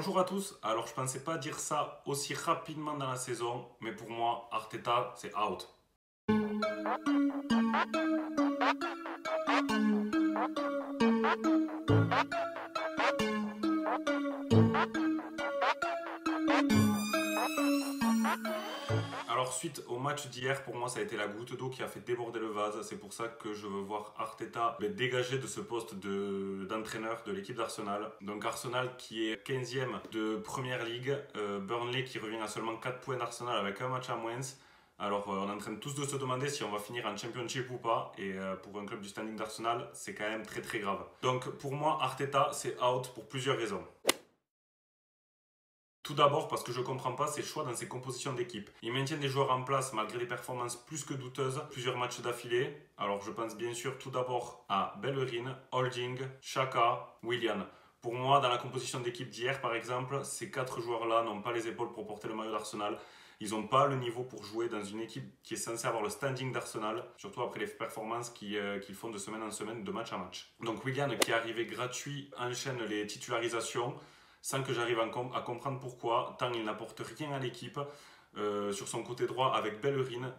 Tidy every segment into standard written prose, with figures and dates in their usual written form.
Bonjour à tous, alors je pensais pas dire ça aussi rapidement dans la saison, mais pour moi, Arteta, c'est out. Alors suite au match d'hier, pour moi ça a été la goutte d'eau qui a fait déborder le vase. C'est pour ça que je veux voir Arteta dégager de ce poste d'entraîneur de l'équipe d'Arsenal. Donc Arsenal qui est 15e de Première Ligue, Burnley qui revient à seulement 4 points d'Arsenal avec un match à moins. Alors on est en train tous de se demander si on va finir en Championship ou pas. Et pour un club du standing d'Arsenal, c'est quand même très très grave. Donc pour moi, Arteta c'est out pour plusieurs raisons. Tout d'abord parce que je ne comprends pas ses choix dans ses compositions d'équipe. Il maintient des joueurs en place malgré des performances plus que douteuses, plusieurs matchs d'affilée. Alors je pense bien sûr tout d'abord à Bellerin, Holding, Xhaka, Willian. Pour moi, dans la composition d'équipe d'hier par exemple, ces 4 joueurs-là n'ont pas les épaules pour porter le maillot d'Arsenal. Ils n'ont pas le niveau pour jouer dans une équipe qui est censée avoir le standing d'Arsenal, surtout après les performances qu'ils font de semaine en semaine, de match en match. Donc Willian, qui est arrivé gratuit, enchaîne les titularisations sans que j'arrive à comprendre pourquoi, tant il n'apporte rien à l'équipe. Sur son côté droit avec Bellerin,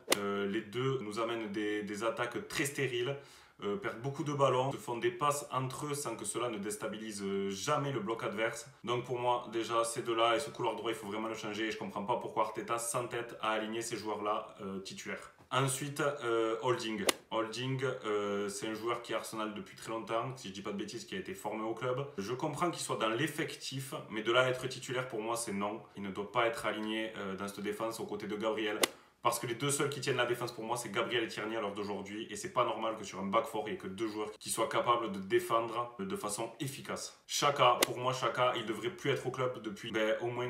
les deux nous amènent des attaques très stériles, perdent beaucoup de ballons, se font des passes entre eux sans que cela ne déstabilise jamais le bloc adverse. Donc pour moi déjà ces deux-là et ce couloir droit il faut vraiment le changer et je ne comprends pas pourquoi Arteta s'entête à aligner ces joueurs-là titulaires. Ensuite, Holding. Holding, c'est un joueur qui est Arsenal depuis très longtemps, si je ne dis pas de bêtises, qui a été formé au club. Je comprends qu'il soit dans l'effectif, mais de là à être titulaire, pour moi, c'est non. Il ne doit pas être aligné dans cette défense aux côtés de Gabriel. Parce que les deux seuls qui tiennent la défense pour moi, c'est Gabriel et Tierney à l'heure d'aujourd'hui. Et c'est pas normal que sur un back four, il n'y ait que deux joueurs qui soient capables de défendre de façon efficace. Xhaka, pour moi, Xhaka, il devrait plus être au club depuis au moins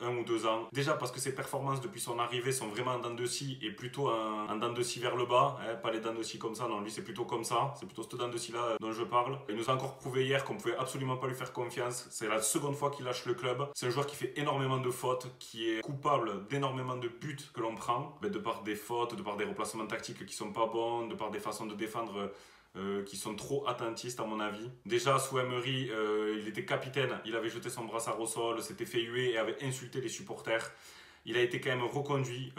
1 ou 2 ans. Déjà parce que ses performances depuis son arrivée sont vraiment en dents de scie et plutôt en dents de scie vers le bas. Pas les dents de scie comme ça, non, lui c'est plutôt comme ça. C'est plutôt cette dents de scie là dont je parle. Il nous a encore prouvé hier qu'on pouvait absolument pas lui faire confiance. C'est la seconde fois qu'il lâche le club. C'est un joueur qui fait énormément de fautes, qui est coupable d'énormément de buts que l'on prend. De par des fautes, de par des replacements tactiques qui sont pas bons, de par des façons de défendre qui sont trop attentistes à mon avis. Déjà sous Emery, il était capitaine, il avait jeté son brassard au sol, s'était fait huer et avait insulté les supporters. Il a été quand même reconduit.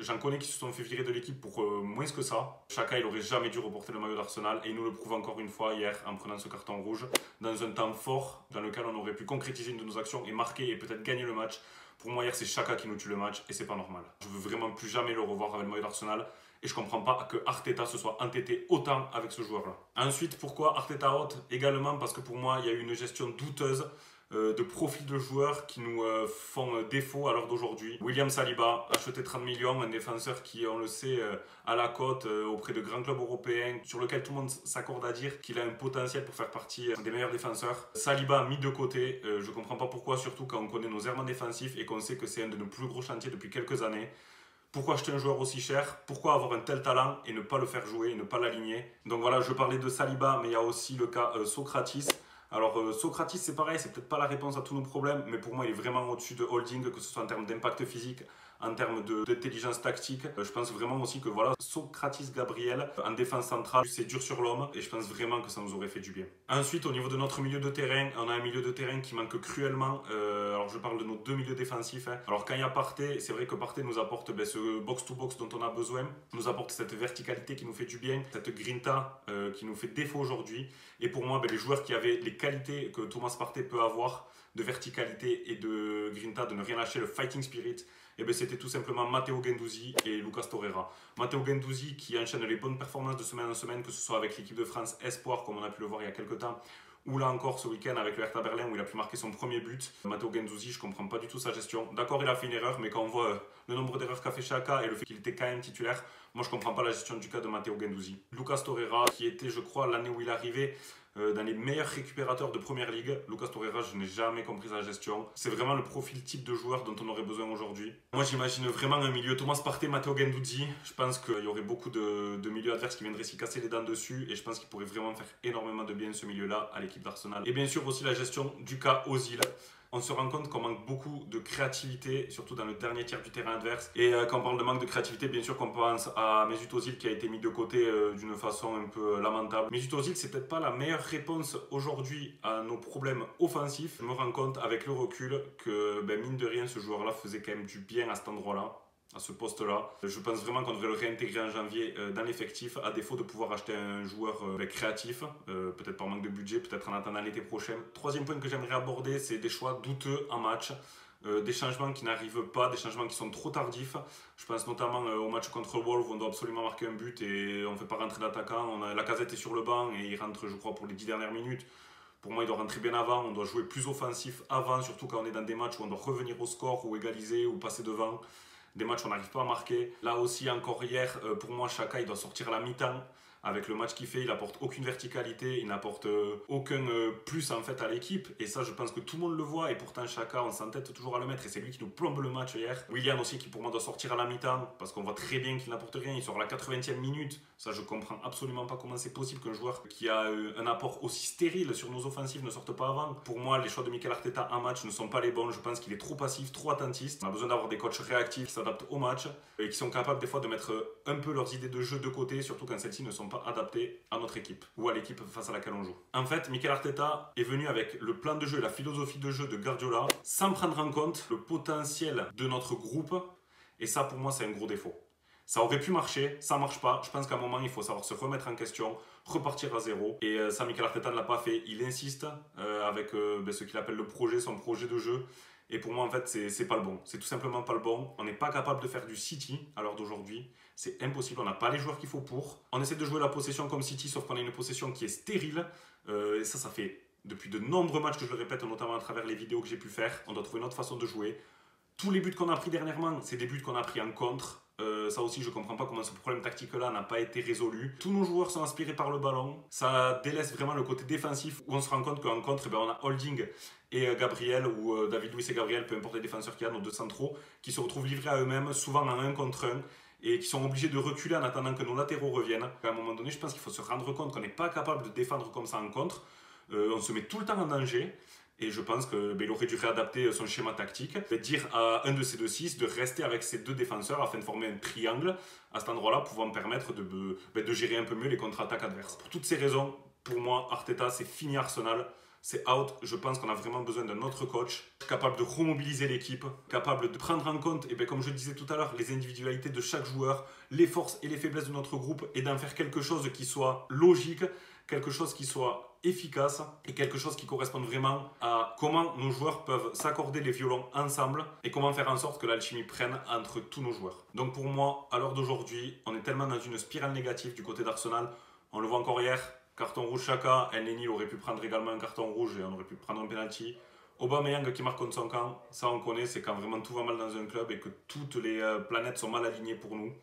J'en connais qui se sont fait virer de l'équipe pour moins que ça. Xhaka, il aurait jamais dû reporter le maillot d'Arsenal et il nous le prouve encore une fois hier en prenant ce carton rouge dans un temps fort dans lequel on aurait pu concrétiser une de nos actions et marquer et peut-être gagner le match. Pour moi hier c'est Xhaka qui nous tue le match et c'est pas normal. Je veux vraiment plus jamais le revoir avec le maillot d'Arsenal et je comprends pas que Arteta se soit entêté autant avec ce joueur là. Ensuite pourquoi Arteta out? Également parce que pour moi il y a eu une gestion douteuse de profils de joueurs qui nous font défaut à l'heure d'aujourd'hui. William Saliba, acheté 30 millions, un défenseur qui, on le sait, à la cote auprès de grands clubs européens, sur lequel tout le monde s'accorde à dire qu'il a un potentiel pour faire partie des meilleurs défenseurs. Saliba mis de côté, je comprends pas pourquoi, surtout quand on connaît nos errements défensifs et qu'on sait que c'est un de nos plus gros chantiers depuis quelques années. Pourquoi acheter un joueur aussi cher? Pourquoi avoir un tel talent et ne pas le faire jouer, ne pas l'aligner? Donc voilà, je parlais de Saliba, mais il y a aussi le cas Sokratis. Alors Sokratis c'est pareil, c'est peut-être pas la réponse à tous nos problèmes, mais pour moi il est vraiment au-dessus de Holding, que ce soit en termes d'impact physique, en termes d'intelligence tactique. Je pense vraiment aussi que voilà, Sokratis Gabriel en défense centrale, c'est dur sur l'homme et je pense vraiment que ça nous aurait fait du bien. Ensuite au niveau de notre milieu de terrain, on a un milieu de terrain qui manque cruellement. Alors je parle de nos deux milieux défensifs. Alors quand il y a Partey, c'est vrai que Partey nous apporte ce box-to-box dont on a besoin, nous apporte cette verticalité qui nous fait du bien, cette grinta qui nous fait défaut aujourd'hui. Et pour moi, les joueurs qui avaient les qualités que Thomas Partey peut avoir, de verticalité et de grinta, de ne rien lâcher, le fighting spirit, et c'était tout simplement Matteo Guendouzi et Lucas Torreira. Matteo Guendouzi qui enchaîne les bonnes performances de semaine en semaine, que ce soit avec l'équipe de France Espoir, comme on a pu le voir il y a quelques temps, ou là encore ce week-end avec le Hertha Berlin où il a pu marquer son premier but. Matteo Guendouzi, je comprends pas du tout sa gestion. D'accord, il a fait une erreur, mais quand on voit le nombre d'erreurs qu'a fait Xhaka et le fait qu'il était quand même titulaire, moi je comprends pas la gestion du cas de Matteo Guendouzi. Lucas Torreira, qui était, je crois, l'année où il est arrivé, dans les meilleurs récupérateurs de Première Ligue. Lucas Torreira, je n'ai jamais compris sa gestion. C'est vraiment le profil type de joueur dont on aurait besoin aujourd'hui. Moi, j'imagine vraiment un milieu Thomas Partey, Matteo Guendouzi. Je pense qu'il y aurait beaucoup de milieux adverses qui viendraient s'y casser les dents dessus et je pense qu'il pourrait vraiment faire énormément de bien ce milieu-là à l'équipe d'Arsenal. Et bien sûr aussi la gestion du cas Ozil. On se rend compte qu'on manque beaucoup de créativité, surtout dans le dernier tiers du terrain adverse. Et quand on parle de manque de créativité, bien sûr qu'on pense à Mesut Özil qui a été mis de côté d'une façon un peu lamentable. Mesut Özil, c'est peut-être pas la meilleure réponse aujourd'hui à nos problèmes offensifs. Je me rends compte avec le recul que mine de rien, ce joueur-là faisait quand même du bien à cet endroit-là, à ce poste-là. Je pense vraiment qu'on devrait le réintégrer en janvier dans l'effectif, à défaut de pouvoir acheter un joueur créatif, peut-être par manque de budget, peut-être en attendant l'été prochain. Troisième point que j'aimerais aborder, c'est des choix douteux en match. Des changements qui n'arrivent pas, des changements qui sont trop tardifs. Je pense notamment au match contre Wolves où on doit absolument marquer un but et on ne fait pas rentrer l'attaquant. Lacazette est sur le banc et il rentre, je crois, pour les 10 dernières minutes. Pour moi, il doit rentrer bien avant. On doit jouer plus offensif avant, surtout quand on est dans des matchs où on doit revenir au score ou égaliser ou passer devant. Des matchs où on n'arrive pas à marquer. Là aussi, encore hier, pour moi, Xhaka, il doit sortir à la mi-temps. Avec le match qu'il fait, il n'apporte aucune verticalité, il n'apporte aucun plus en fait à l'équipe. Et ça, je pense que tout le monde le voit. Et pourtant, Xhaka, on s'entête toujours à le mettre. Et c'est lui qui nous plombe le match hier. Willian aussi, qui pour moi doit sortir à la mi-temps. Parce qu'on voit très bien qu'il n'apporte rien. Il sort à la 80e minute. Ça, je comprends absolument pas comment c'est possible qu'un joueur qui a un apport aussi stérile sur nos offensives ne sorte pas avant. Pour moi, les choix de Mikel Arteta en match ne sont pas les bons. Je pense qu'il est trop passif, trop attentiste. On a besoin d'avoir des coachs réactifs qui s'adaptent au match et qui sont capables des fois de mettre un peu leurs idées de jeu de côté, surtout quand celles-ci ne sont pas adaptées à notre équipe ou à l'équipe face à laquelle on joue. En fait, Mikel Arteta est venu avec le plan de jeu et la philosophie de jeu de Guardiola sans prendre en compte le potentiel de notre groupe et ça pour moi c'est un gros défaut. Ça aurait pu marcher, ça marche pas. Je pense qu'à un moment il faut savoir se remettre en question, repartir à zéro. Et ça, Mikel Arteta ne l'a pas fait. Il insiste avec ce qu'il appelle le projet, son projet de jeu. Et pour moi, en fait, c'est pas le bon. C'est tout simplement pas le bon. On n'est pas capable de faire du City à l'heure d'aujourd'hui. C'est impossible. On n'a pas les joueurs qu'il faut pour. On essaie de jouer la possession comme City, sauf qu'on a une possession qui est stérile. Et ça fait depuis de nombreux matchs que je le répète, notamment à travers les vidéos que j'ai pu faire. On doit trouver une autre façon de jouer. Tous les buts qu'on a pris dernièrement, c'est des buts qu'on a pris en contre. Ça aussi, je ne comprends pas comment ce problème tactique-là n'a pas été résolu. Tous nos joueurs sont inspirés par le ballon. Ça délaisse vraiment le côté défensif où on se rend compte qu'en contre, on a Holding et Gabriel ou David Luiz et Gabriel, peu importe les défenseurs qu'il y a, nos deux centraux, qui se retrouvent livrés à eux-mêmes, souvent en 1 contre 1 et qui sont obligés de reculer en attendant que nos latéraux reviennent. À un moment donné, je pense qu'il faut se rendre compte qu'on n'est pas capable de défendre comme ça en contre. On se met tout le temps en danger. Et je pense qu'il aurait dû réadapter son schéma tactique, dire à un de ces 2-6 de rester avec ses deux défenseurs afin de former un triangle à cet endroit-là, pouvant me permettre de gérer un peu mieux les contre-attaques adverses. Pour toutes ces raisons, pour moi, Arteta, c'est fini Arsenal. C'est out. Je pense qu'on a vraiment besoin d'un autre coach capable de remobiliser l'équipe, capable de prendre en compte, comme je le disais tout à l'heure, les individualités de chaque joueur, les forces et les faiblesses de notre groupe et d'en faire quelque chose qui soit logique, quelque chose qui soit efficace et quelque chose qui corresponde vraiment à comment nos joueurs peuvent s'accorder les violons ensemble et comment faire en sorte que l'alchimie prenne entre tous nos joueurs. Donc pour moi, à l'heure d'aujourd'hui, on est tellement dans une spirale négative du côté d'Arsenal. On le voit encore hier, carton rouge Xhaka, El-Neni aurait pu prendre également un carton rouge et on aurait pu prendre un penalty. Aubameyang qui marque contre son camp, ça on connaît, c'est quand vraiment tout va mal dans un club et que toutes les planètes sont mal alignées pour nous.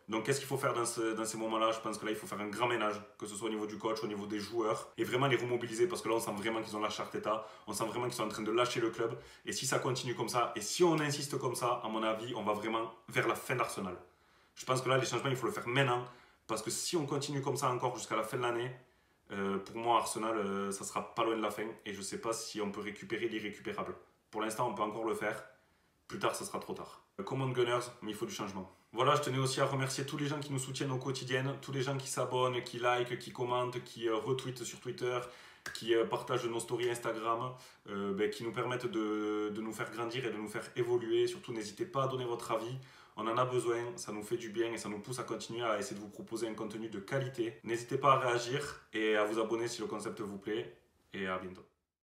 Donc qu'est-ce qu'il faut faire dans ces moments-là? Je pense que là il faut faire un grand ménage, que ce soit au niveau du coach, au niveau des joueurs, et vraiment les remobiliser parce que là on sent vraiment qu'ils ont lâché Arteta, on sent vraiment qu'ils sont en train de lâcher le club, et si ça continue comme ça, et si on insiste comme ça, à mon avis, on va vraiment vers la fin d'Arsenal. Je pense que là les changements il faut le faire maintenant, parce que si on continue comme ça encore jusqu'à la fin de l'année, pour moi Arsenal ça sera pas loin de la fin, et je sais pas si on peut récupérer l'irrécupérable. Pour l'instant on peut encore le faire, plus tard ça sera trop tard. Common Gunners, mais il faut du changement. Voilà, je tenais aussi à remercier tous les gens qui nous soutiennent au quotidien, tous les gens qui s'abonnent, qui likent, qui commentent, qui retweetent sur Twitter, qui partagent nos stories Instagram, qui nous permettent de nous faire grandir et de nous faire évoluer. Surtout, n'hésitez pas à donner votre avis. On en a besoin, ça nous fait du bien et ça nous pousse à continuer à essayer de vous proposer un contenu de qualité. N'hésitez pas à réagir et à vous abonner si le concept vous plaît. Et à bientôt.